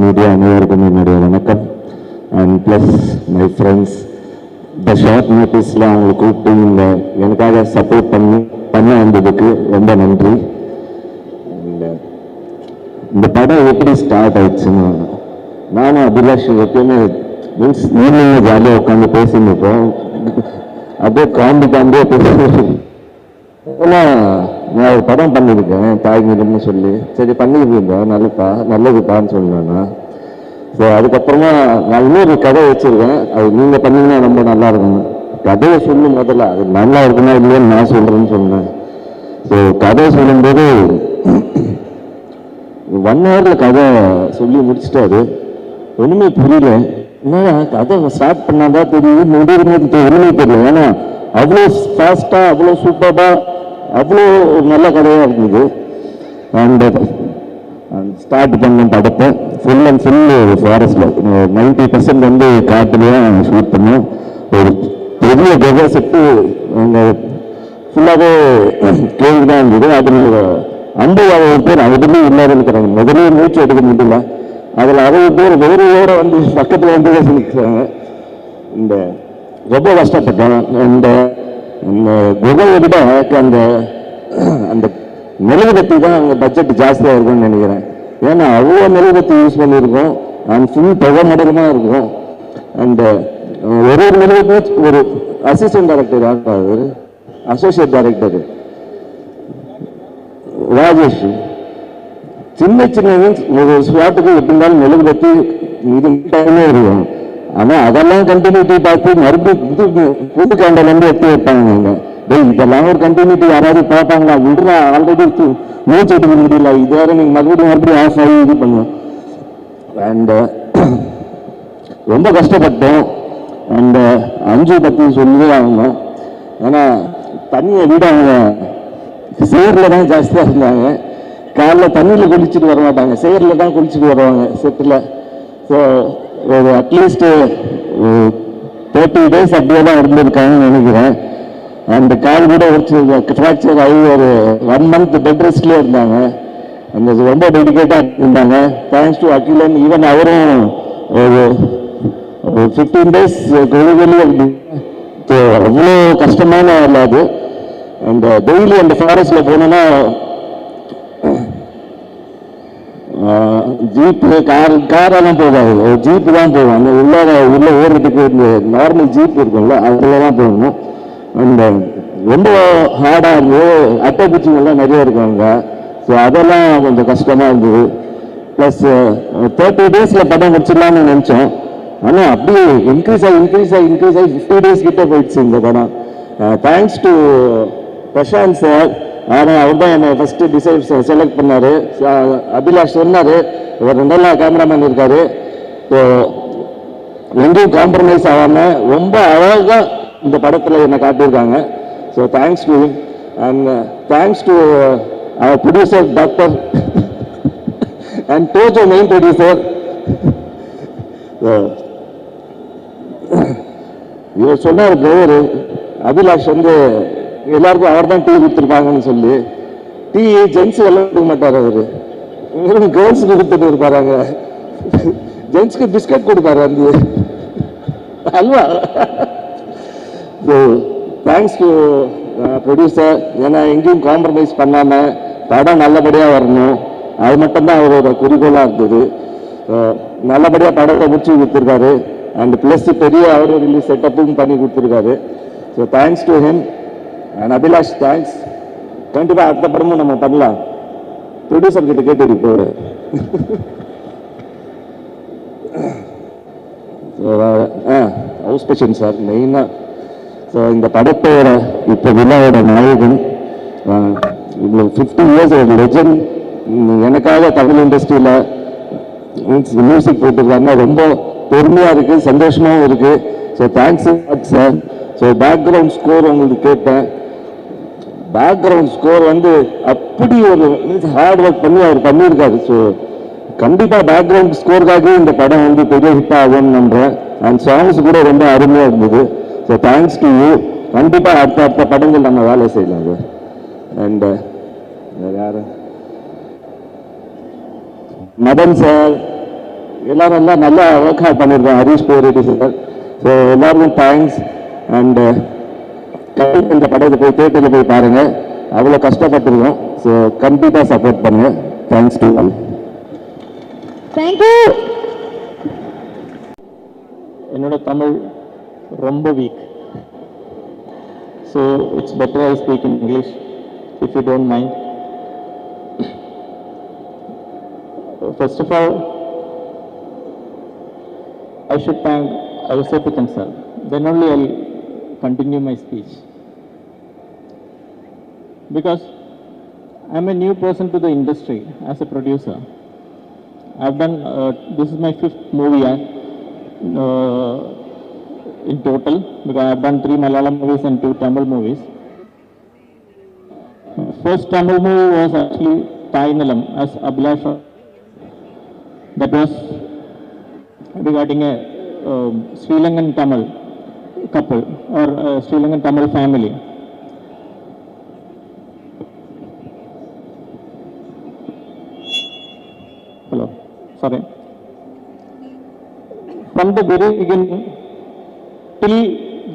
Media அனைவருக்கும் என்னுடைய வணக்கம். அண்ட் ப்ளஸ் மை ஃப்ரெண்ட்ஸ், இந்த ஷார்ட் நோட்டீஸில் அவங்களை கூப்பிட்டு நீங்கள் எனக்காக சப்போர்ட் பண்ண வந்ததுக்கு ரொம்ப நன்றி. இந்த படம் எப்படி ஸ்டார்ட் ஆயிடுச்சுன்னு, நானும் அபிலாஷ் எப்பயுமே மீன்ஸ் ஈவினிங் ஜாலியாக உட்காந்து பேசியிருப்போம். அப்படியே காண்டியே பேசுவேன். ஏன்னா நான் ஒரு படம் பண்ணியிருக்கேன் தாய்மொழின்னு சொல்லி, சரி பண்ணியிருந்தேன், நல்லதுப்பான்னு சொன்னேன்னா. ஸோ அதுக்கப்புறமா நான் இன்னொரு கதை வச்சுருக்கேன், அது நீங்கள் பண்ணிங்கன்னா ரொம்ப நல்லா இருக்கும். கதையை சொல்லும் முதல்ல அது நல்லா இருக்குன்னா இல்லைன்னு நான் சொல்கிறேன்னு சொன்னேன். ஸோ கதை சொல்லும்போது 1 hour கதை சொல்லி முடிச்சிட்டாரு. ஒன்றுமே புரியல. என்ன கதை ஸ்டார்ட் பண்ணாதான் தெரியும், முடிவுமே ஒன்றுமே தெரியல. ஏன்னா அவ்வளோ ஃபாஸ்ட்டாக, அவ்வளோ சூப்பராக, அவ்வளோ நல்ல கதையாக இருந்தது. அண்ட் ஸ்டார்ட் பண்ண படத்தை ஃபுல் அண்ட் ஃபுல் ஃபாரஸ்டில் 90% வந்து காட்டுலேயே ஷூட் பண்ணோம். ஒரு பெரிய கதை செட்டு அங்கே ஃபுல்லாகவே கேள்வி தான் இருந்தது. அதில் 50 பேர் அதுலேயும் இல்லாத இருக்கிறாங்க. முதலே மூச்சு எடுக்க முடியல. அதில் 60 பேர் வேறு வந்து பக்கத்தில் வந்து நிற்கிறாங்க. இந்த ரொம்ப கஷ்டப்பட்டேன். இந்த குகையை விட அந்த அந்த மெழுகுபத்தி தான் அங்கே பட்ஜெட் ஜாஸ்தியாக இருக்கும்னு நினைக்கிறேன். ஏன்னா அவ்வளோ மெழுகுபத்தி யூஸ் பண்ணியிருக்கோம். அண்ட் ஃபுல் புகை மடலமாக இருக்கும். அண்ட் ஒரு மெழுகுபத்தி ஒரு அசிஸ்டன்ட் டைரக்டர் யார், அசோசியேட் டைரக்டர் ராஜேஷ். சின்ன மீன்ஸ் ஒரு ஸ்பாட்டுக்கு எப்படி இருந்தாலும் மெழுகுபத்தி இது டைமே இருக்கும். ஆனால் அதெல்லாம் கண்டினியூட்டி பார்த்து மறுபடியும் புது கேண்டலேருந்து எடுத்து வைப்பாங்க. இதெல்லாம் ஒரு கண்டினியூட்டி யாராவது பார்ப்பாங்களா? விடுறா, ஆல்ரெடி மூச்சு எடுக்க முடியல, இது வேற நீங்கள் மறுபடியும் ஆஃப் ஆகி இது பண்ணுவோம். அண்ட் ரொம்ப கஷ்டப்பட்டோம். அண்ட் அஞ்சு பற்றி சொல்லி அவங்க, ஏன்னா தண்ணியை விட அவங்க சேரில் தான் ஜாஸ்தியாக இருந்தாங்க. காலைல தண்ணியில் குளிச்சுட்டு வர மாட்டாங்க, சேரில் தான் குளிச்சுட்டு வருவாங்க செட்டில். ஸோ ஒரு அட்லீஸ்ட் 30 days அப்படியே தான் இருந்திருக்காங்கன்னு நினைக்கிறேன். அந்த கால் கூட ஃப்ராக்சர் ஆகி ஒரு 1 month பெட் ரெஸ்ட்லேயே இருந்தாங்க. அந்த ரொம்ப டெடிக்கேட்டாக இருந்தாங்க. Thanks to Akilan. ஈவன் அவரும் ஒரு 15 days வெளியே அவ்வளோ கஷ்டமான வேலை அது. அந்த டெய்லி அந்த ஃபாரஸ்டில் போனோன்னா ஜீப்பு காரெல்லாம் போகாது, ஜீப்பு தான் போகும். அந்த உள்ள ஓடுறதுக்கு இந்த நார்மல் ஜீப் இருக்கும்ல, அதில் தான் போகணும். அந்த ரொம்ப ஹார்டாக இருந்தது. அட்டை பூச்சிங்கெல்லாம் நிறைய இருக்காங்க. ஸோ அதெல்லாம் கொஞ்சம் கஷ்டமாக இருந்தது. ப்ளஸ் 30 days படம் முடிச்சிடலாம்னு நினச்சோம். ஆனால் அப்படியே இன்க்ரீஸ் ஆகி 50 days கிட்ட போயிடுச்சு இந்த படம். Thanks to Prashanth sir. ஆனால் அவர் தான் என்னை ஃபஸ்ட்டு செலக்ட் பண்ணார். அபிலாஷ் சொன்னார், ஒரு 2 நாள் கேமராமேன் இருக்கார். ஸோ எங்கேயும் காம்ப்ரமைஸ் ஆகாமல் ரொம்ப அழகாக இந்த படத்தில் என்னை காட்டியிருக்காங்க. So thanks to him. And thanks to அவர் ப்ரொடியூசர் டாக்டர் அண்ட் டோஜோ மெயின் ப்ரொடியூசர். இவர் சொன்னார், பிரதர் அபிலாஷ் வந்து எல்லாருக்கும் அவர் தான் டீ கொடுத்துருப்பாங்கன்னு சொல்லி. டீ ஜென்ஸு எல்லாம் கொடுக்க மாட்டார் அவர், வெறும் கேர்ள்ஸுக்கு கொடுத்துட்டு இருப்பாராங்க. ஜென்ஸுக்கு பிஸ்கட் கொடுப்பாரு வந்து halwa. So thanks to producer. ஏன்னா எங்கேயும் காம்ப்ரமைஸ் பண்ணாமல் படம் நல்லபடியாக வரணும், அது மட்டும்தான் அவரோட குறிக்கோளாக இருந்தது. நல்லபடியாக படத்தை முடிச்சு கொடுத்துருக்காரு. அண்ட் ப்ளஸ் பெரிய அவரும் ரிலீஸ் செட்டப்பும் பண்ணி கொடுத்துருக்காரு. So thanks to him. And Abhilash thanks. கண்டிப்பாக அடுத்த படமும் நம்ம பண்ணலாம். ப்ரொடியூசர் கிட்ட கேட்டு இப்போ ஹவுஸ் பேஷன் சார் மெயினாக. ஸோ இந்த படத்தோட இப்போ விழாவோட நாயகன், இவ்வளோ 50 years ஒரு லெஜண்ட், எனக்காக தமிழ் இண்டஸ்ட்ரியில் மியூசிக் போட்டிருக்காங்க. ரொம்ப பெருமையாக இருக்குது, சந்தோஷமாகவும் இருக்குது. So thanks sir. So background score உங்களுக்கு கேட்டேன். பேக்ரவுண்ட் ஸ்கோர் வந்து அப்படி ஒரு ஹார்ட் ஒர்க் பண்ணி அவர் பண்ணியிருக்காரு. ஸோ கண்டிப்பாக பேக்ரவுண்ட் ஸ்கோருக்காக இந்த படம் வந்து பெரிய ஹிட் ஆகும்னு நம்புகிறேன். அண்ட் சாங்ஸ் கூட ரொம்ப அருமையாக இருந்தது. So thanks to you. கண்டிப்பாக அடுத்த படங்கள் நம்ம வேலை செய்யலாம் சார். அண்ட் யார், மதன் சார், எல்லாரும் எல்லாம் நல்லா ஒர்க் அவுட் பண்ணியிருக்கோம். ஹரிஷ் போரெட்டி சார். ஸோ எல்லாருக்கும் தேங்க்ஸ். அண்டு இந்த படத்தை போய் தேட்டரில் போய் பாருங்கள். அவ்வளோ கஷ்டப்பட்டுருக்கோம். ஸோ கம்ப்ளீட்டாக சப்போர்ட் பண்ணுங்கள். Thanks to all. தேங்க்யூ. என்னோட தமிழ் ரொம்ப week. So it's better I speak in English if you don't mind. First of all, I should thank Avasapithan sir. Then only I'll continue my speech. Because I'm a new person to the industry as a producer. I've done, this is my 5th movie in total, because I've done 3 Malayalam movies and 2 Tamil movies. First Tamil movie was actually Tainalam as Abhilash. That was regarding a Sri Lankan Tamil couple or Sri Lankan Tamil family. Hello, sorry. From the very beginning till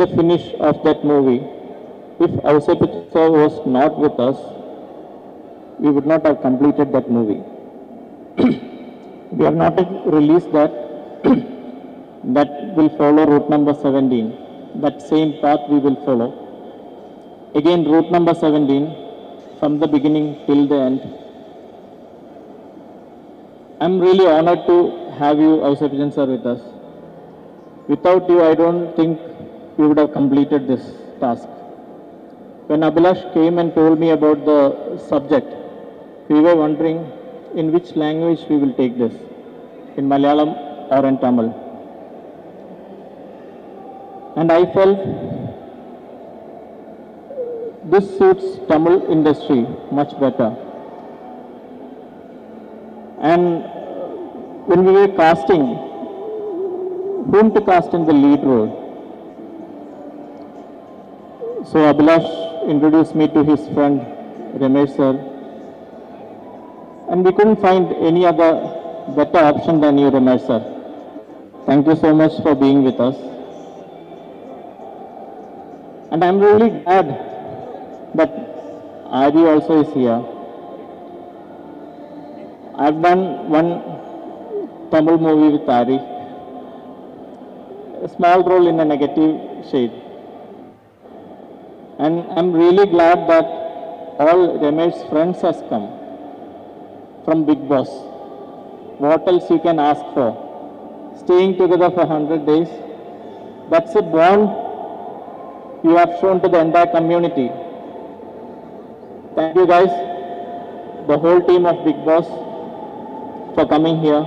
the finish of that movie, if Avasapithan sir was not with us, we would not have completed that movie. We have not released that. That will follow route number 17. That same path we will follow. Again, route number 17, from the beginning till the end. I'm really honored to have you, Avasapithan sir, with us. Without you, I don't think we would have completed this task. When Abhilash came and told me about the subject, we were wondering in which language we will take this, in Malayalam or in Tamil. And I felt this suits Tamil industry much better. And when we were casting, whom to cast in the lead role? So Abhilash introduced me to his friend Ramesh sir. And we couldn't find any other better option than you, Ramesh sir. Thank you so much for being with us. And I'm really glad that Adi also is here. I've done one Tamil movie with Adi, a small role in a negative shade. And I'm really glad that all Ramesh's friends has come from Big Boss. What else you can ask for? Staying together for 100 days. That's a bond you have shown to the entire community. Thank you guys, the whole team of Big Boss, for coming here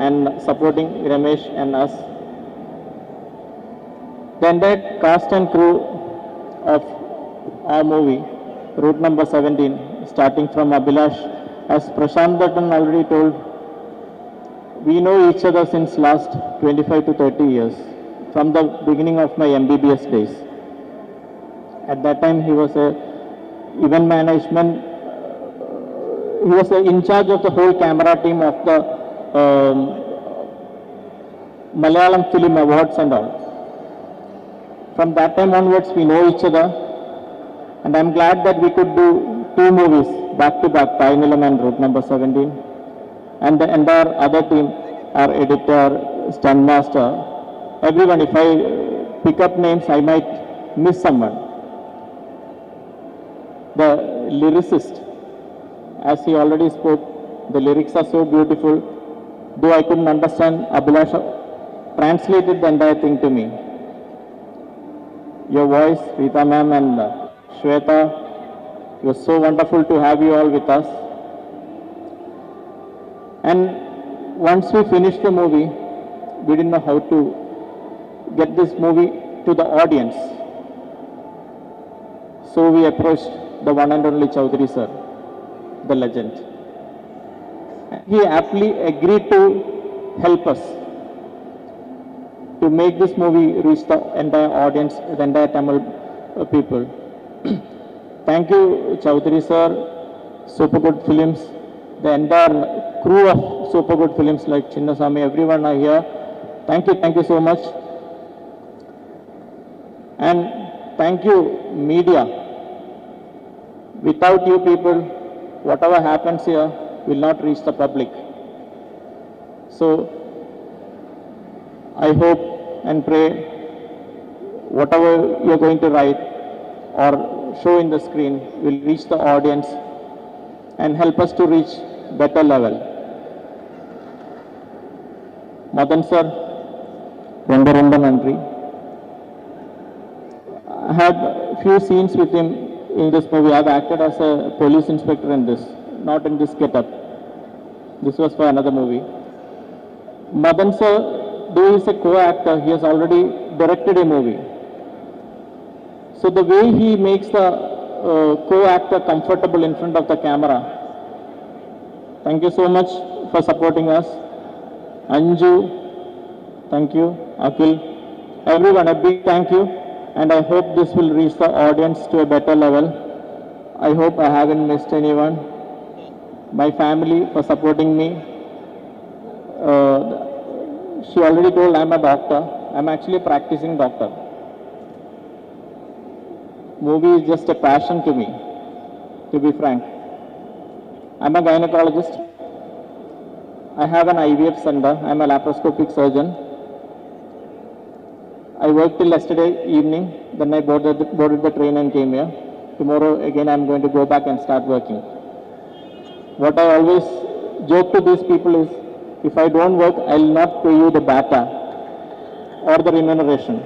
and supporting Ramesh and us. The entire cast and crew of our movie, route number 17, starting from Abhilash. As Prashant Bhattan already told, we know each other since last 25 to 30 years, from the beginning of my MBBS days. At that time, he was a event management, he was in charge of the whole camera team of the Malayalam Film Awards and all. From that time onwards, we know each other, and I'm glad that we could do 2 movies back to back, Tainalam and route number 17. And the entire other team, our editor, stunt master, everyone. If I pick up names, I might miss someone. The lyricist, as he already spoke, the lyrics are so beautiful. Though I couldn't understand, Abhilash translated the entire thing to me. Your voice, Rita ma'am and Shweta, it was so wonderful to have you all with us. And once we finished the movie, we didn't know how to get this movie to the audience. So we approached the one and only Chowdhury sir, the legend. He aptly agreed to help us to make this movie reach the entire audience, the entire Tamil people. Thank you, Chowdhury sir, Super Good Films, the entire crew of Super Good Films like Chinnasamy, everyone are here. Thank you so much. And thank you, media. Without you people, whatever happens here will not reach the public. So, I hope and pray whatever you're going to write or show in the screen will reach the audience and help us to reach better level. Madan sir, Romba Nandri. I had few scenes with him in this movie. I've acted as a police inspector in this, not in this getup. This was for another movie. Madan sir, though he's a co-actor, he has already directed a movie. So the way he makes the co-actor comfortable in front of the camera. Thank you so much for supporting us. Anju, thank you. Akhil, everyone a big thank you. And I hope this will reach the audience to a better level. I hope I haven't missed anyone. My family for supporting me. She already told I'm a doctor. I'm actually a practicing doctor. Movie is just a passion to me, to be frank. I'm a gynecologist. I have an IVF center. I'm a laparoscopic surgeon. I worked till yesterday evening. Then I boarded the train and came here. Tomorrow again I'm going to go back and start working. What I always joke to these people is, if I don't work, I'll not pay you the bata or the remuneration.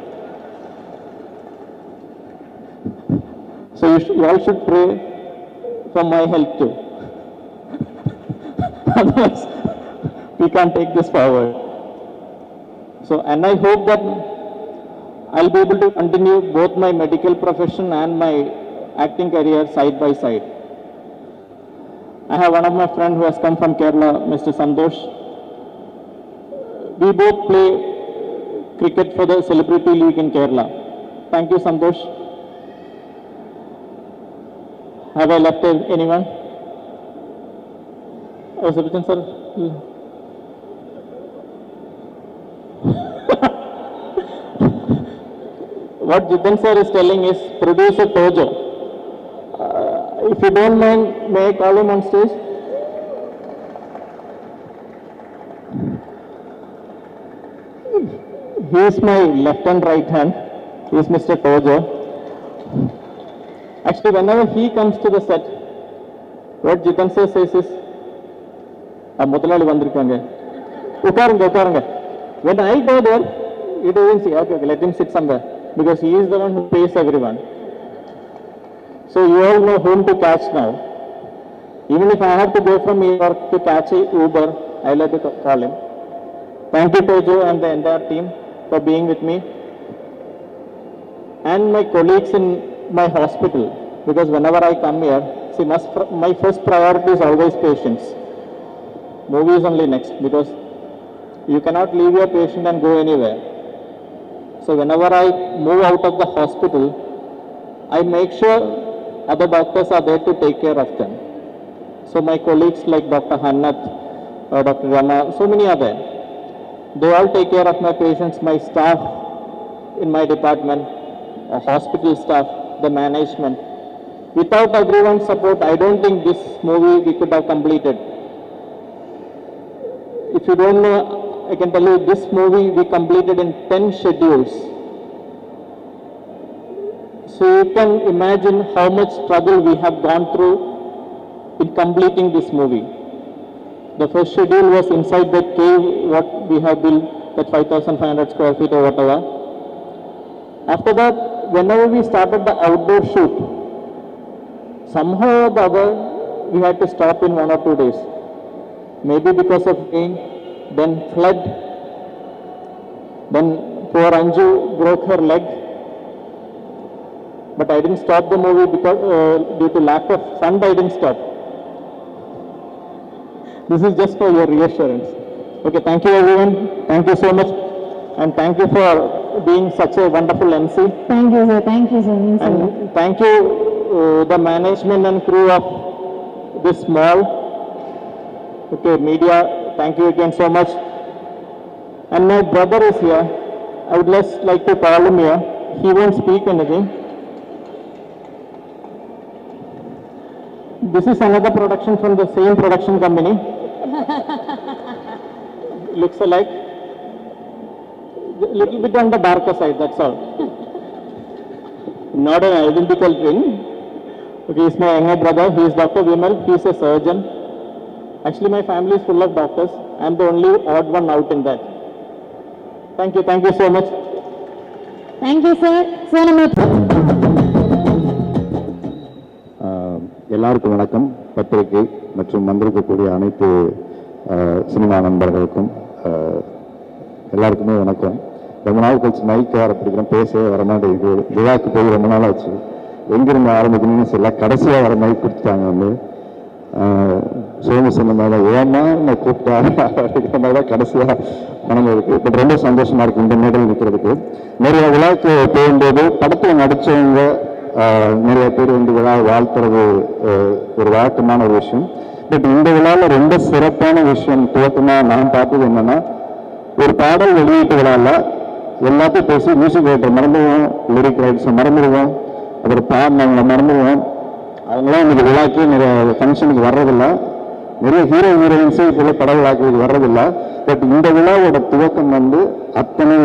So you all should pray for my health too. Otherwise, we can't take this forward. So, and I hope that I'll be able to continue both my medical profession and my acting career side by side. I have one of my friends who has come from Kerala, Mr. Santosh. We both play cricket for the Celebrity League in Kerala. Thank you, Santosh. Have I left anyone? Oh, Sebastian sir. What Jitan sir is telling is producer Tojo. If you don't mind, may I call him on stage? He is my left and right hand. He is Mr. Tojo. Actually, whenever he comes to the set, what Jitan sir says is, முதலாளி வந்திருக்காங்க உட்காருங்க when I go there he doesn't say okay let him sit somewhere because he is the one who pays everyone. So you all know whom to catch now. Even if I have to go from New York to catch a Uber, I'll have to call him. Thank you Tojo and the entire team for being with me and my colleagues in my hospital, because whenever I come here, see, my first priority is always patients. Movie is only next, because you cannot leave your patient and go anywhere. So whenever I move out of the hospital, I make sure other doctors are there to take care of them. So my colleagues like Dr. Hannat, Dr. Rama, so many are there. They all take care of my patients, my staff in my department, hospital staff, the management. Without everyone's support, I don't think this movie we could have completed. If you don't know, I can tell you this movie we completed in 10 schedules. So you can imagine how much struggle we have gone through in completing this movie. The first schedule was inside the cave what we have built, that 5,500 square feet or whatever. After that, whenever we started the outdoor shoot, somehow or the other, we had to stop in 1 or 2 days. Maybe because of rain, then flood, then poor Anju broke her leg. But I didn't stop the movie because due to lack of fund, I didn't stop. This is just for your reassurance. Okay, thank you everyone. Thank you so much. And thank you for being such a wonderful MC. Thank you, sir. Thank you, sir. And thank you the management and crew of this mall. Okay, media, thank you again so much. And my brother is here. I would just like to call him here. He won't speak anything. This is another production from the same production company. Looks alike. Little bit on the darker side, that's all. Not an identical twin. Okay, he's my younger brother. He is Dr. Vimal. He is a surgeon. Actually, my family is full of doctors. I am the only odd one out in that. Thank you so much. Thank you, sir. So, எல்லாருக்கும் வணக்கம். பத்திரிகை மற்றும் வந்திருக்கக்கூடிய அனைத்து cinema நண்பர்களுக்கும் எல்லாருக்குமே வணக்கம். ரொம்ப நாள் கழிச்சு மைக் வர பிடிக்கிறேன், பேசவே வர மாட்டேங்குது. விழாக்கு போய் ரொம்ப நாள் ஆச்சு. எங்கிருந்து ஆரம்பிக்கணும்னு சொல்ல கடைசியாக வர மைக் கொடுத்துட்டாங்க. வந்து சோமு சொன்ன மாதிரி ஏமா நான் கூப்பிட்டா அப்படிங்கிற மாதிரி தான் கடைசியாக மனம் இருக்கு. பட் ரொம்ப சந்தோஷமா இருக்கு இந்த மேடையில் நிற்கிறதுக்கு. நிறைய விழாக்கு போகும்போது படத்தில் நடித்தவங்க நிறைய பேர் வந்து விழா வாழ்த்துறது ஒரு வழக்கமான ஒரு விஷயம். பட் இந்த விழாவில் ரொம்ப சிறப்பான விஷயம் துவக்கமாக நான் பார்த்தது என்னன்னா, ஒரு பாடல் வெளியீட்டு விழாவில் எல்லாத்தையும் பேசி மியூசிக் ரைட்டர் மறந்துடுவோம், லிரிக் ரைட்ஸை மறந்துடுவோம், அப்புறம் பாடினவங்களை மறந்துடுவோம். அவங்களாம் இன்னைக்கு விழாக்கு நிறைய ஃபங்க்ஷனுக்கு வர்றதில்லை. நிறைய ஹீரோயின்ஸு சில பட விழாக்களுக்கு வர்றதில்லை. பட் இந்த விழாவோட துவக்கம் வந்து அத்தனை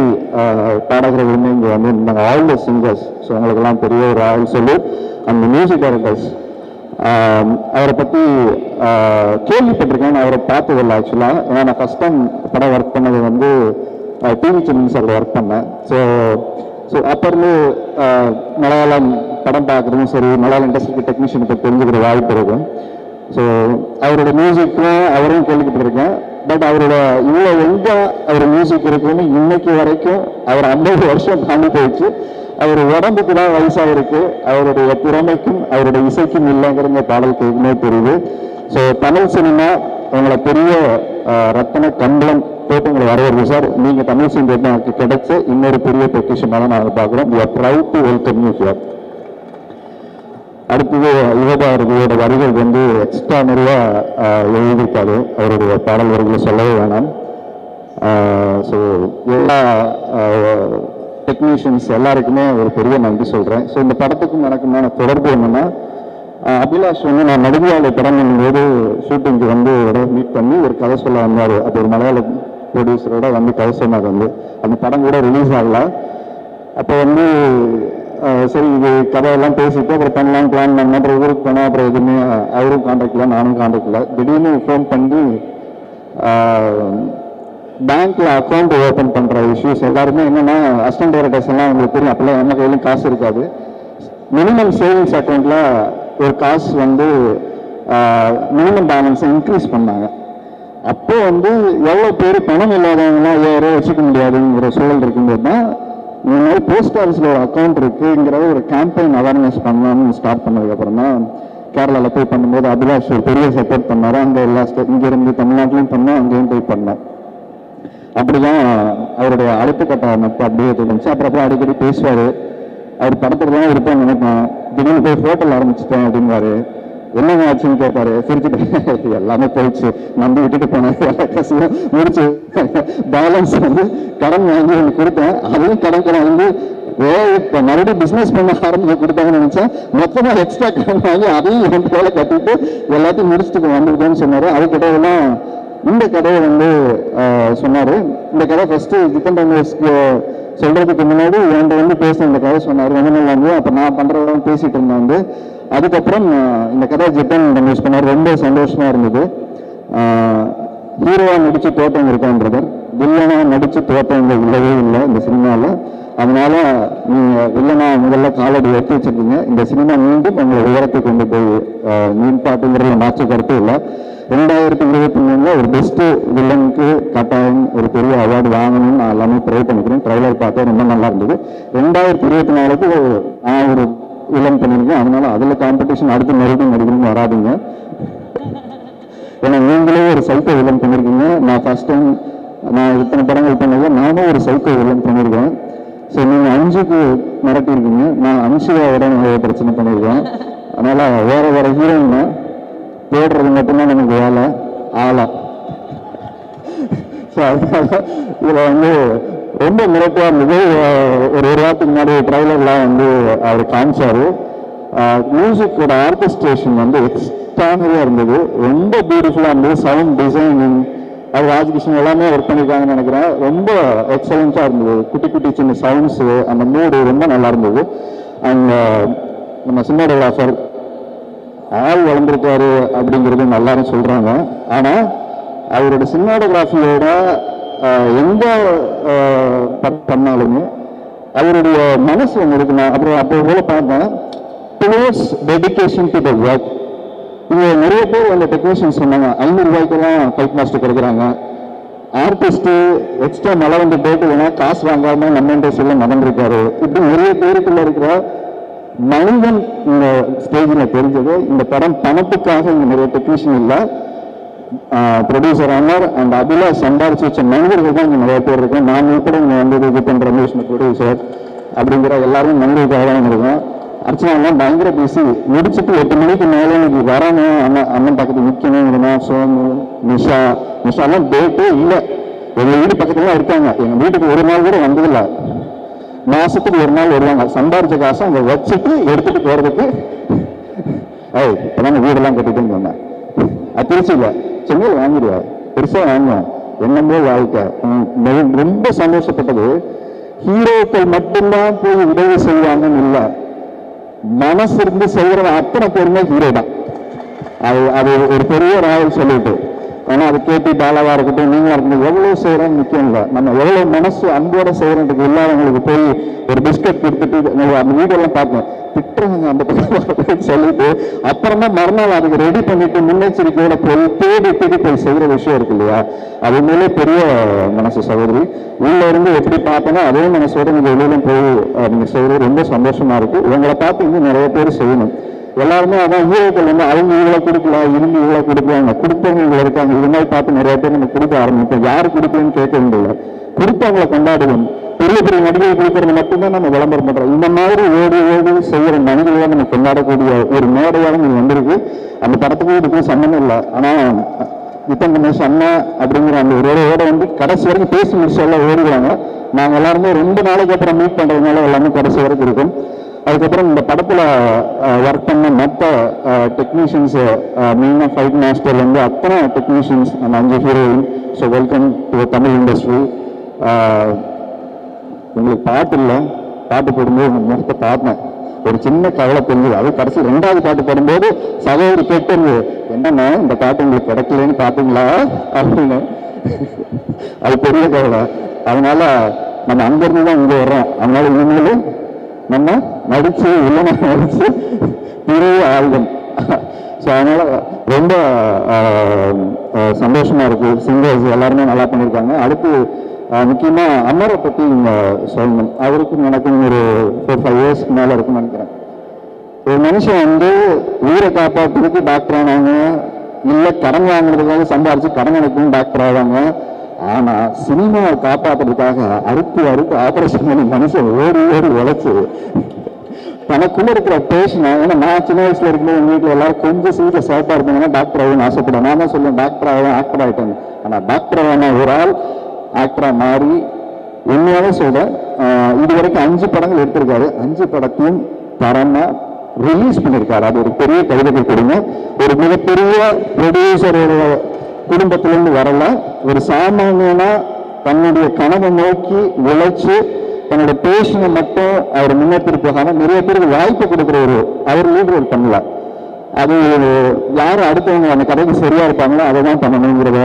பாடகர்களுமே இங்கே வந்து இருந்தாங்க. All the singers. ஸோ அவங்களுக்கெல்லாம் பெரிய ஒரு ஆள் சொல்லி அந்த மியூசிக் டைரக்டர்ஸ் அவரை பற்றி கேள்விப்பட்டிருக்கேன். அவரை பார்த்ததில்லை ஆக்சுவலாக. ஏன்னா நான் ஃபஸ்ட் டைம் படம் ஒர்க் பண்ணது வந்து டிவி சேனல் சார் ஒர்க் பண்ணேன். ஸோ அப்போ இருந்து மலையாளம் படம் பார்க்குறதும் சரி, மலையாள இண்டஸ்ட்ரிக்கு டெக்னீஷியனை பற்றி தெரிஞ்சுக்கிற வாய்ப்பு இருக்கும். ஸோ அவரோட மியூசிக்கும் அவரும் கேள்விப்பட்டிருக்கேன். பட் அவரோட இவ்வளோ எங்கே அவர் மியூசிக் இருக்குன்னு இன்னைக்கு வரைக்கும் அவர் 50 வருஷம் தாண்டி போயிடுச்சு. அவர் உடம்புக்கு தான் வயசாக இருக்கு. அவருடைய திறமைக்கும் அவருடைய இசைக்கும் இல்லைங்கிற பாடல் கேட்குமே தெரியுது. ஸோ தமிழ் சினிமா உங்களை பெரிய ரத்தன கம்பளம் போட்டு உங்களை வரவேற்பு சார். நீங்கள் தமிழ் சினிமாவுக்கு கிடைச்ச இன்னொரு பெரிய பொக்கிஷமாக தான் நாங்கள் பார்க்குறோம். We are proud to welcome you sir. அடுத்தது யுவபாரதியோட வரிகள் வந்து எக்ஸ்ட்ரா நிறையா எழுதியிருக்காரு. அவருடைய பாடல் வரிகளை சொல்லவே வேணாம். ஸோ எல்லா டெக்னீஷியன்ஸ் எல்லாருக்குமே ஒரு பெரிய நன்றி சொல்கிறேன். ஸோ இந்த படத்துக்கும் எனக்குமான தொடர்பு என்னென்னா, அபிலாஷ் வந்து நான் நடுங்காலை படம் பண்ணும்போது ஷூட்டிங்க்கு வந்து மீட் பண்ணி ஒரு கதை சொல்ல வந்தார். அது ஒரு மலையாள ப்ரொடியூசரோட வந்து கதை சொன்னார். வந்து அந்த படம் கூட ரிலீஸ் ஆகலை. அப்போ வந்து சரி இது கதையெல்லாம் பேசிட்டு அப்புறம் பண்ணலாம் பிளான் பண்ண, அப்புறம் ஊருக்கு போனால் அப்புறம் எதுவுமே அவரும் காண்டாக்ட் இல்லை, நானும் காண்டாக்ட் இல்லை. திடீர்னு ஃபோன் பண்ணி பேங்க்ல அக்கௌண்ட் ஓப்பன் பண்ணுற இஷ்யூஸ் எல்லாருமே என்னென்னா, அசிஸ்டன்ட் டைரக்டர்ஸ் எல்லாம் உங்களுக்கு தெரியும், அப்போல்லாம் என்ன கையிலும் காசு இருக்காது. மினிமம் சேவிங்ஸ் அக்கௌண்ட்டில் ஒரு காசு வந்து மினிமம் பேலன்ஸை இன்க்ரீஸ் பண்ணாங்க. அப்போ வந்து எவ்வளோ பேர் பணம் இல்லாதவங்களாம் 5000 ரூபா வச்சுக்க முடியாதுங்கிற சூழல் இருக்கும்போது தான் இந்த மாதிரி போஸ்ட் ஆஃபீஸில் ஒரு அக்கௌண்ட் இருக்குங்கிற ஒரு கேம்பெயின் அவேர்னஸ் பண்ணலாம்னு ஸ்டார்ட் பண்ணதுக்கப்புறம் தான் கேரளாவில் போய் பண்ணும்போது அபிலாஷ் ஒரு பெரிய சப்போர்ட் பண்ணார். அங்கே எல்லா இங்கேருந்து தமிழ்நாட்டிலையும் பண்ணோம், அங்கேயும் போய் பண்ணோம். அப்படிதான் அவருடைய அடுத்த கட்ட நட்பு அப்படியே இருந்துச்சு. அப்புறம் அடிக்கடி பேசுவார். அவர் படத்துக்கு தான் இருப்பேன் நினைப்பேன். திடீர்னு போய் ஹோட்டல் ஆரம்பிச்சுட்டேன் அப்படின்வாரு. என்னங்க ஆச்சுன்னு கேட்பாரு. சிரிச்சுட்டு எல்லாமே போயிடுச்சு, நம்பி விட்டுட்டு போனேன், கசியும் முடிச்சு பேலன்ஸ் வந்து கடன் வாங்கி ஒன்று கொடுத்தேன். அதையும் கடன் வந்து இப்போ மறுபடியும் பிஸ்னஸ் பண்ண ஆரம்பிச்சு கொடுத்தாங்கன்னு நினைச்சேன். மொத்தமாக எக்ஸ்ட்ரா கடன் வாங்கி அதையும் 2 வேலை கட்டிட்டு எல்லாத்தையும் முடிச்சுட்டு வந்துருக்கேன்னு சொன்னார். அதுக்கிட்டலாம் இந்த கதையை வந்து சொன்னார். இந்த கதை ஃபர்ஸ்ட் ஜித்தன் டென்னிஸ்க்கு சொல்றதுக்கு முன்னாடி என்கிட்ட வந்து பேச இந்த கதை சொன்னார். ரொம்ப நல்லா இருந்தது. அப்போ நான் பண்ணுறதெல்லாம் பேசிட்டு இருந்தேன் வந்து. அதுக்கப்புறம் இந்த கதை ஜித்தன் டென்னிஸ் பண்ணார். ரொம்ப சந்தோஷமா இருந்தது. ஹீரோவா நடிச்சு தோட்டம் இருக்கான் பிரதர், வில்லனா நடிச்சு தோட்டங்கள் இல்லவே இல்லை இந்த சினிமாவில். அதனால நீங்க வில்லனா முதல்ல காலடி எடுத்து வச்சிருக்கீங்க. இந்த சினிமா மீண்டும் உங்களை உயரத்தை கொண்டு போய் மீன்பாட்டுங்கிறதுல மாற்று கருத்து இல்லை. 2023 ஒரு பெஸ்ட் வில்லனுக்கு கட்டாயம் ஒரு பெரிய அவார்டு வாங்கணும்னு நான் எல்லாமே ட்ரை பண்ணிக்கிறேன். ட்ரைலர் பார்த்தா ரொம்ப நல்லா இருந்தது. 2024க்கு நான் ஒரு வில்லன் பண்ணியிருக்கேன். அதனால அதில் காம்படிஷன் அடுத்து மறுபடியும் நடிக்கணும்னு வராதிங்க. ஏன்னா நீங்களே ஒரு சைக்கோ வில்லன் பண்ணியிருக்கீங்க. நான் ஃபர்ஸ்ட் டைம் நான் இத்தனை படங்கள் பண்ணது நானும் ஒரு சைக்கோ வில்லன் பண்ணியிருக்கேன். ஸோ நீங்கள் 5க்கு மிரட்டியிருக்கீங்க, நான் அன்சிகாவோட நிறைய பிரச்சனை பண்ணியிருக்கேன். அதனால் வேறு ஹீரோயினை தேடுறது மட்டும்தான் நமக்கு வேலை. ஆழம். ஸோ அதனால இதில் வந்து ரொம்ப மிரட்டியாக இருந்தது. ஒரு வாரத்துக்கு முன்னாடி ட்ரைலர்லாம் வந்து அவர் காமிச்சாரு. மியூசிக்கோட ஆர்கெஸ்ட்ரேஷன் வந்து எக்ஸ்ட்ரானரியாக இருந்தது, ரொம்ப பியூட்டிஃபுல்லாக இருந்தது. சவுண்ட் டிசைனிங் அது ராஜகிருஷ்ணன் எல்லாமே ஒர்க் பண்ணியிருக்காங்கன்னு நினைக்கிறேன். ரொம்ப எக்ஸலண்ட்டாக இருந்தது. குட்டி குட்டி சின்ன சவுண்ட்ஸு, அந்த மூடு ரொம்ப நல்லா இருந்தது. அண்ட் நம்ம சினிமாட்டோகிராஃபர் ஆள் வளர்ந்துருக்காரு அப்படிங்கிறது எல்லாரும் சொல்கிறாங்க. ஆனால் அவரோட சினிமாட்டோகிராஃபியோட எந்த பண்ணாலுமே அவருடைய மனசு ஒன்று இருக்குண்ணா. அப்புறம் அப்போ போல பார்த்தேன், towards dedication to the work. இங்கே நிறைய பேர் அந்த டெக்னீஷியன் சொன்னாங்க 500 ரூபாய்க்கெல்லாம் ஃபைட் மாஸ்டர் கொடுக்குறாங்க. ஆர்டிஸ்ட்டு எக்ஸ்ட்ரா மழை வந்து போட்டு வேணா காசு வாங்காமல் நம்ம இண்டஸ்ட்ரியில் நடந்திருக்காரு. இப்படி நிறைய பேருக்குள்ள இருக்கிற மனிதன் இந்த ஸ்டேஜில் தெரிஞ்சது. இந்த படம் பணத்துக்காக இங்கே நிறைய டெக்னீஷியன் இல்லை, ப்ரொடியூசர் அமர் அண்ட் அபிலாஷ் சம்பாரிச்சு வச்ச மனிதர்கள் தான் இங்கே நிறைய பேர் இருக்கேன். நான் உட்பட இங்கே வந்து விஜயன் ரமேஷ் ப்ரொடியூசர் அப்படிங்கிற எல்லாரும் மனிதர்களுக்காக தான் இருக்கேன். அர்ச்சனாலாம் பயங்கர பிஸி. முடிச்சுட்டு 8 மணிக்கு மேலே இன்னைக்கு வரணும், அண்ணன் பக்கத்துக்கு நிற்கணும். சோமு, நிஷாலாம் டேட்டே இல்லை. எங்கள் வீடு பக்கத்துல தான் இருக்காங்க. எங்கள் வீட்டுக்கு ஒரு நாள் கூட வந்ததில்லை. மாசத்துக்கு ஒரு நாள் வருவாங்க. சம்பாரிச்ச காசை அங்கே வச்சுட்டு எடுத்துட்டு போறதுக்கு இப்பதான் வீடெல்லாம் கட்டிட்டு வந்தேன். அது திருச்சி இல்லை, சென்னையில் வாங்கிடுவா, பெருசாக வாங்குவேன். என்னமோ வாழ்க்கை. ரொம்ப சந்தோஷப்பட்டது, ஹீரோக்கள் மட்டும்தான் போய் உதவி செய்வாங்கன்னு இல்லை, மனசு இருந்து செய்யற அத்தனை பேருமே ஹீரோ தான். அது ஒரு பெரிய ராயல் சொல்லிட்டு. ஏன்னா அது கேபி பாலாவா இருக்கட்டும், நீங்களா இருக்கட்டும், எவ்வளவு செய்யறோம் முக்கியம் இல்லை, நம்ம எவ்வளவு மனசு அன்போட செய்யறதுக்கு இல்லாதவங்களுக்கு போய் ஒரு பிஸ்கட் கொடுத்துட்டு அந்த வீடெல்லாம் பார்ப்பேன், திட்டுறாங்க அந்த பக்கம் சொல்லிட்டு அப்புறமா மறுநாள் அதுக்கு ரெடி பண்ணிட்டு முன்னெச்சரிக்கையோட போய் தேடி போய் செய்யற விஷயம் இருக்கு இல்லையா, அது மேலே பெரிய மனசு சகோதரி. உள்ள இருந்து எப்படி பார்த்தோன்னா அதே மனசோட நீங்க வெளியில போய் நீங்க செய்யறது ரொம்ப சந்தோஷமா இருக்கு. உங்களை பார்த்து இன்னும் நிறைய பேர் செய்யணும். எல்லாருமே அதான் ஹீரோக்கள் வந்து அவங்க இவ்வளோ கொடுக்கல, இருந்து இவ்வளோ கொடுக்குறாங்க, கொடுத்தவங்க இவ்வளோ இருக்காங்க, இது மாதிரி பார்த்து நிறைய பேர் நம்ம கொடுக்க ஆரம்பிப்போம். யாரு கொடுக்கலன்னு கேட்க வேண்டியதில்லை, கொடுத்தவங்களை கொண்டாடுவோம். பெரிய பெரிய நடிகை கொடுக்கறது மட்டும்தான் நம்ம விளம்பரம் பண்றோம். இந்த மாதிரி ஓடி செய்யற மனிதர்களை நம்ம கொண்டாடக்கூடிய ஒரு மேடையாக நீங்க வந்திருக்கு. அந்த படத்துக்கு இதுக்கும் சம்மந்தம் இல்லை. ஆனா வித்தன் கணேஷ் அண்ணா அப்படிங்கிற அந்த ஒரு ஓட வந்து கடைசி வரைக்கும் பேசி முடிச்சு எல்லாம் ஓடுவாங்க. நாங்கள் எல்லாருமே 2 நாளைக்கு அப்புறம் மீட் பண்றதுனால எல்லாமே கடைசி வரைக்கும் இருக்கும். அதுக்கப்புறம் இந்த படத்துல ஒர்க் பண்ண மற்ற டெக்னீஷியன்ஸ், மெயினாக ஃபைட் மாஸ்டர் வந்து அத்தனை டெக்னீஷியன்ஸ், அந்த 5 heroine. So welcome to Tamil industry. உங்களுக்கு பாட்டு இல்லை, பாட்டு போடும்போது உங்க முகத்தை பார்த்தேன், ஒரு சின்ன கவலை தெரிஞ்சது. அது கடைசி 2வது பாட்டு போடும்போது சகோதரி கேட்டது, என்னன்னா இந்த பாட்டு உங்களுக்கு கிடைக்கலன்னு பார்த்தீங்களா அப்படின்னு. அது பெரிய கவலை. அதனால நம்ம அங்கிருந்து தான் இங்கே வர்றோம். அதனால இவங்களும் நம்ம நடிச்சு இல்லைன்னா நடிச்சு பெரிய ஆல்பம். ஸோ அதனால ரொம்ப சந்தோஷமா இருக்கு. சிங்கர்ஸ் எல்லாருமே நல்லா பண்ணியிருக்காங்க. அடுத்து முக்கியமா அமரை பற்றி சொல்லணும். அவருக்கும் எனக்கும் ஒரு 4-5 இயர்ஸ்க்கு மேலே இருக்குன்னு நினைக்கிறேன். ஒரு மனுஷன் வந்து உயிரை காப்பாற்றுறதுக்கு டாக்டர் ஆனாங்க, இல்லை கடன் வாங்குறதுக்காக சம்பாரிச்சு கடன் அடைக்கணும் டாக்டர் ஆவாங்க. ஆனா சினிமாவை காப்பாற்றுறதுக்காக அறுத்து ஆபரேஷன் பண்ணி மனுஷன் ஓடி உழைச்சு தனக்குள்ள இருக்கிற பேஷனை. ஏன்னா நான் சின்ன வயசுல இருக்கும்போது எங்க வீட்டில் எல்லாரும் கொஞ்சம் சீக்கிரம் சேஃபா இருப்பாங்கன்னா டாக்டர் ஆகும்னு ஆசைப்படுவேன். நான் தான் சொல்லுவேன் டாக்டர் ஆகும், ஆக்டர் ஆகிட்டேன். ஆனா டாக்டர் ஆன ஒரு ஆள் ஆக்டரா மாறி உண்மையாவே சொல்றேன், இது வரைக்கும் 5 படங்கள் எடுத்திருக்காரு. 5 படத்தையும் தரமா ரிலீஸ் பண்ணியிருக்காரு. அது ஒரு பெரிய கவிதைகள் கொடுங்க. ஒரு மிகப்பெரிய ப்ரொடியூசரோட குடும்பத்திலிருந்து வரல, ஒரு சாமானியனா தன்னுடைய கனவை நோக்கி உழைச்சு தன்னுடைய பேஷனை மட்டும் அவர் முன்னேற்றி போகாம நிறைய பேருக்கு வாய்ப்பு கொடுக்குற அவர் லீட் ரோல் பண்ணல. அது யாரும் அடுத்தவங்க அந்த கதைக்கு சரியா இருப்பாங்களோ அதை தான் பண்ணணுங்கிறத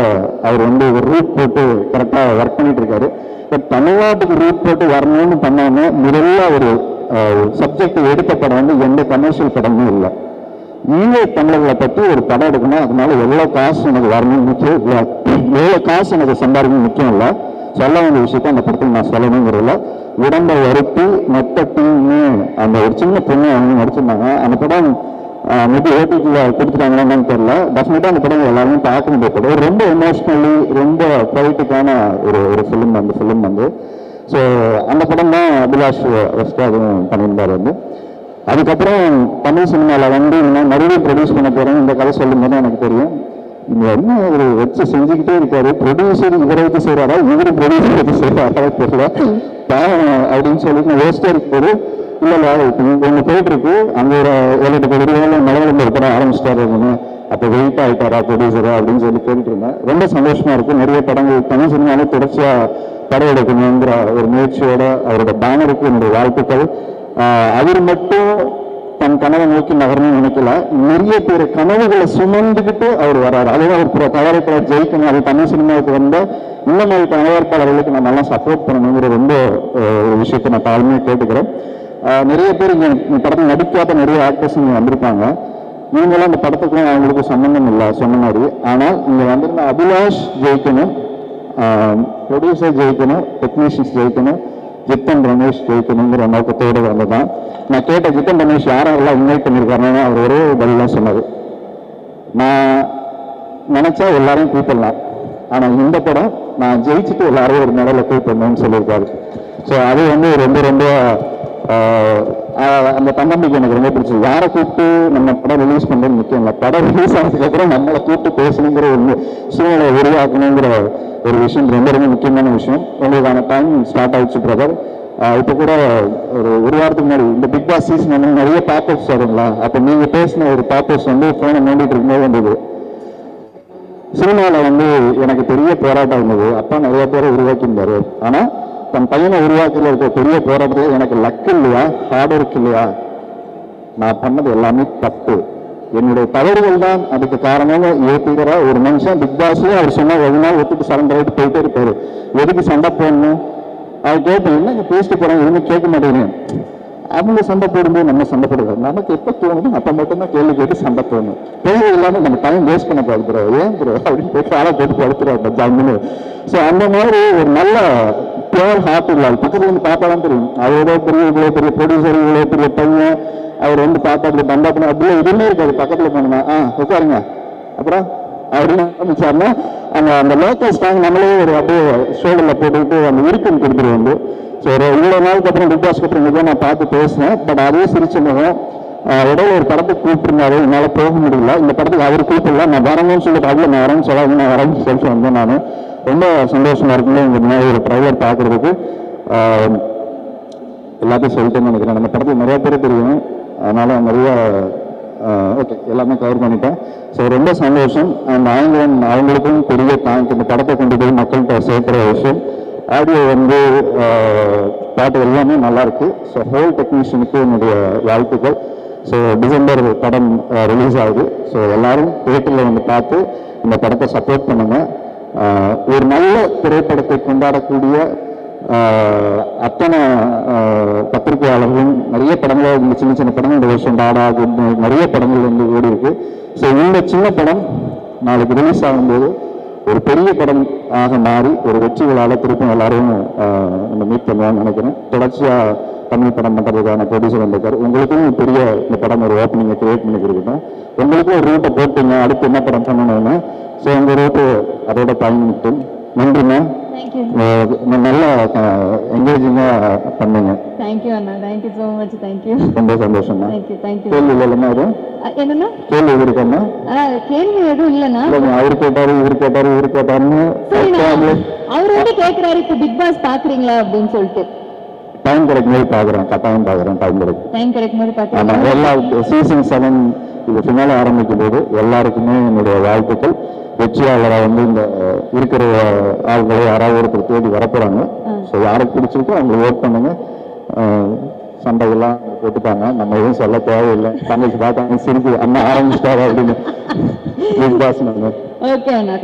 அவர் வந்து ஒரு ரூட் போட்டு கரெக்டாக ஒர்க் பண்ணிட்டு இருக்காரு. இப்போ தமிழ்நாட்டுக்கு ரூட் போட்டு வரணும்னு பண்ணாம முதல்ல ஒரு சப்ஜெக்ட் எடுத்த படம் வந்து எந்த கமர்ஷியல் படமும் இல்லை. ஈழ தமிழர்களை பற்றி ஒரு படம் எடுக்கணும், அதனால எவ்வளோ காசு எனக்கு வரணும்னு முக்கியம் இல்லை, எவ்வளோ காசு எனக்கு சம்பாதிக்கணும் முக்கியம் இல்லை. சொல்ல வேண்டிய விஷயத்த அந்த படத்தில் நான் சொல்லணுங்கிறதுல உடம்பை வருத்தி மொத்த டீம்னு அந்த ஒரு சின்ன பொண்ணு அவங்க நடிச்சிருந்தாங்க. அந்த படம் மேபி ஓடிடியில் கொடுத்துட்டாங்கன்னு தெரியல. டெஃபினட்டாக அந்த படம் எல்லாருமே பார்க்க முடிய படம். ரொம்ப எமோஷ்னலி ரொம்ப பொலிட்டிக்கான ஒரு ஃபிலிம். அந்த ஃபிலிம் வந்து ஸோ அந்த படம் தான் அபிலாஷ் ஃபஸ்ட்டு அதுவும் பண்ணியிருந்தார் வந்து. அதுக்கப்புறம் தமிழ் சினிமாவில் வந்து மறுபடியும் ப்ரொடியூஸ் பண்ண போகிறேன் இந்த கதை சொல்லும் போது எனக்கு தெரியும் இங்க என்ன ஒரு வச்சு செஞ்சுக்கிட்டே இருக்காரு, ப்ரொடியூசர் இவரை வச்சு செய்யறாரா, இவரு ப்ரொடியூசர் வச்சு செய்யறாரா தெரியல பாவம் அப்படின்னு சொல்லிட்டு நான் யோசிச்சா இருப்பாரு. இல்ல ஒண்ணு போயிட்டு இருக்கு, அங்க ஒரு 7-8 கோடி ரூபாய் மலையாளம் ஒரு படம் ஆரம்பிச்சிட்டாரு, அப்ப வெயிட் ஆயிட்டாரா ப்ரொடியூசரா அப்படின்னு சொல்லி கேட்டுட்டு இருந்தேன். ரொம்ப சந்தோஷமா இருக்கு. நிறைய படங்கள் தமிழ் சினிமாவில் தொடர்ச்சியா படம் எடுக்கணுங்கிற ஒரு முயற்சியோட அவரோட பேனருக்கு என்னுடைய வாழ்த்துக்கள். அவர் மட்டும் தன் கனவை நோக்கி நகரணும்னு நினைக்கல, நிறைய பேர் கனவுகளை சுமந்துக்கிட்டு அவர் வர்றாரு. அதுதான் அவர் தயாரிப்பாளர் ஜெயிக்கணும், அது தமிழ் சினிமாவுக்கு வந்த இந்த மாதிரி தயாரிப்பாளர்களுக்கு நம்ம எல்லாம் சப்போர்ட் பண்ணணுங்கிற ரொம்ப ஒரு விஷயத்தை நான் தாழ்மையாக கேட்டுக்கிறேன். நிறைய பேர் இங்கே படத்தில் நடிக்காத நிறைய ஆக்டர்ஸ் இங்கே வந்திருப்பாங்க. இவங்கெல்லாம் இந்த படத்துக்கும் அவங்களுக்கு சம்பந்தம் இல்லை சொன்ன மாதிரி. ஆனால் இங்கே வந்திருந்த அபிலாஷ் ஜெயிக்கணும், ப்ரொடியூசர் ஜெயிக்கணும், டெக்னீஷியன்ஸ் ஜெயிக்கணும், ஜித்தன் ரமேஷ் ஜெயிக்கணுங்கிற நோக்கத்தோடு வந்ததான். நான் கேட்ட ஜித்தன் ரமேஷ் யாரெல்லாம் இன்வைட் பண்ணியிருக்காருன்னு அவர் ஒரே பதிலாக சொன்னார், நான் நினைச்சா எல்லாரையும் கூப்பிடலாம், ஆனால் இந்த படம் நான் ஜெயிச்சுட்டு எல்லாரையும் ஒரு மேடையில கூப்பிடணும்னு சொல்லியிருக்காரு. ஸோ அது வந்து ரொம்ப ரொம்ப அந்த தன்னம்பிக்கை எனக்கு ரொம்ப பிடிச்சது. யாரை கூப்பிட்டு நம்ம படம் ரிலீஸ் பண்ணுறது முக்கியம் இல்லை, படம் ரிலீஸ் ஆனதுக்கப்புறம் நம்மளை கூப்பிட்டு பேசணுங்கிற ஒரு சூழ்நிலை உருவாக்கணுங்கிற ஒரு விஷயம் ரொம்ப ரொம்ப முக்கியமான விஷயம். உங்களுக்கான டைம் ஸ்டார்ட் ஆயிடுச்சு பிரதர். இப்போ கூட ஒரு வாரத்துக்கு முன்னாடி இந்த பிக் பாஸ் சீசன் வந்து நிறைய பாப்பர்ஸ் வருங்களா, அப்போ நீங்கள் பேசின ஒரு பாப்பர்ஸ் வந்து ஃபோனை நோண்டிட்டு இருக்கும்போது வந்தது. சினிமாவில் வந்து எனக்கு பெரிய போராட்டம் இருந்தது, அப்பா நிறைய பேரை உருவாக்கியிருந்தாரு, ஆனால் தன் பையனை உருவாக்கில இருக்க பெரிய போராட்டத்தில் எனக்கு லக் இல்லையா, ஹார்ட் ஒர்க் இல்லையா, நான் பண்ணது எல்லாமே தப்பு, என்னுடைய தவறுகள் தான் அதுக்கு காரணமாக ஏற்றுக்கிற ஒரு மனுஷன் பிக் பாஸ்லேயும் அவர் சொன்னால் ஒரு நாள் ஒத்துட்டு சரண்டர் ஆகிட்டு போயிட்டே இருப்பாரு. எதுக்கு சண்டை போடணும், அவர் கேட்பேன், என்ன பேசிட்டு போறாங்க எதுவுமே கேட்க மாட்டேங்கிறேன். அவங்க சண்டை போடும்போது நம்ம சண்டை போடுவோம், நமக்கு எப்போ தோணுது அப்போ மட்டும்தான் கேள்வி கேட்டு சண்டை போடணும். தேவை இல்லாமல் நம்ம டைம் வேஸ்ட் பண்ண பார்க்குறோம், ஏன் ப்ரோ அப்படின்னு போட்டு ஆளை போட்டு படுத்துறோம் ஜாமின்னு. ஸோ அந்த மாதிரி ஒரு நல்ல பியூர் ஹார்ட் இல்லாது பக்கத்துல வந்து பார்த்தாலும் தெரியும், அவரோட பெரிய இவ்வளோ பெரிய ப்ரொடியூசர், இவ்வளோ பெரிய பையன், அவர் வந்து பார்த்தாரு பந்தா பண்ண அப்படியே எதுவுமே இருக்காது. பக்கத்தில் போனோம்னா உட்காருங்க அப்புறம் அப்படின்னு ஆரம்பிச்சாருன்னா அந்த லோக்கல் ஸ்டாங் நம்மளே ஒரு அப்படியே ஷோல்டரில் போட்டுக்கிட்டு அந்த இருக்குன்னு கொடுத்துருவோம். ஸோ ஒரு இவ்வளோ நாளுக்கு அப்புறம் பிக் பாஸ்க்கு அப்புறம் இங்கே நான் பார்த்து பேசினேன். பட் அதே சிரிச்ச முகம் இடையில ஒரு படத்துக்கு கூப்பிட்டுருந்தாரு, என்னால் போக முடியல, இந்த படத்துக்கு அவர் கூப்பிடல, நான் வரணும்னு சொல்லிட்டு அதில் நான் வரேன்னு சொல்லாது, நான் வரேன்னு சொல்லிட்டு வந்தேன். நான் ரொம்ப சந்தோஷமா இருக்குங்க இந்த மாதிரி ஒரு ட்ரைலர் பார்க்குறதுக்கு. எல்லாத்தையும் சொல்லிட்டேன்னு நினைக்கிறேன். நம்ம படத்தில் நிறைய பேர் தெரியும், அதனால நிறைய ஓகே எல்லாமே கவர் பண்ணிட்டேன். ஸோ ரொம்ப சந்தோஷம். அந்த அவங்களுக்கும் பெரிய தேங்க். இந்த படத்தை கொண்டு போய் மக்கள்கிட்ட சேர்க்கிற விஷயம். ஆடியோ வந்து பாட்டு எல்லாமே நல்லா இருக்கு. ஸோ ஹோல் டெக்னீஷியனுக்கு என்னுடைய வாழ்த்துக்கள். ஸோ டிசம்பர் படம் ரிலீஸ் ஆகுது. ஸோ எல்லாரும் தியேட்டரில் வந்து பார்த்து இந்த படத்தை சப்போர்ட் பண்ணுங்க. ஒரு நல்ல திரைப்படத்தை கொண்டாடக்கூடிய அத்தனை பத்திரிகையாளர்களும் நிறைய படங்கள், இந்த சின்ன சின்ன படங்கள் இந்த வருஷம் டாடா நிறைய படங்கள் வந்து ஓடி இருக்கு. ஸோ இந்த சின்ன படம் நாளைக்கு ரிலீஸ் ஆகும்போது ஒரு பெரிய படம் ஆக மாறி ஒரு வெற்றி விழாவில் திருப்பம் எல்லாரும் நம்ம மீட் பண்ணுவான்னு நினைக்கிறேன். தொடர்ச்சியாக தமிழ் படம் பண்ணுறதுக்கான ப்ரொடியூசர் வந்திருக்காரு. உங்களுக்கும் பெரிய இந்த படம் ஒரு ஓப்பனிங்கை கிரியேட் பண்ணி கொடுக்கணும். உங்களுக்கும் ஒரு ரூட்டை போட்டுங்க, அடுத்து என்ன படம் பண்ணணும்னு. ஸோ உங்கள் ரூட்டு அதோட பயணிட்டு நன்றிண்ணா. நல்லா என்கரேஜிங்காக பண்ணுங்க. தேங்க்யூ அண்ணா, தேங்க்யூ ஸோ மச், தேங்க்யூ. ரொம்ப சந்தோஷம்ண்ணா. தேங்க்யூ. கேள்வி இல்லைன்னா எதுவும் என்னன்னா கேள்வி இருக்கண்ணா? கேள்வி எதுவும் இல்லைண்ணா. அவர் கேட்டாரு இவர் கேட்டாருன்னு அவர் வந்து கேட்கிறாரு, இப்போ பிக் பாஸ் பாக்குறீங்களா அப்படின்னு சொல்லிட்டு. டைம் கிடைக்கும் போது பாக்குறேன், கட்டாயம் பாக்குறேன். டைம் கிடைக்கும் போது பாக்குறேன். எல்லா சீசன் 7 இது பின்னால ஆரம்பிக்கும் போது எல்லாருக்குமே என்னுடைய வாழ்த்துக்கள். வெற்றியாளராக வந்து இந்த இருக்கிற ஆள்களை யாராவது ஒருத்தர் தேடி வரப்போறாங்க. ஸோ யாருக்கு பிடிச்சிருக்கோ அவங்க ஓட் பண்ணுங்க. சண்டைகள்லாம் போட்டுப்பாங்க, நம்ம எதுவும் சொல்ல தேவையில்லை. தங்கச்சி பார்த்தாங்க சிரிப்பு அண்ணா ஆரம்பிச்சிட்டாரு அப்படின்னு. ஓகே அண்ணா.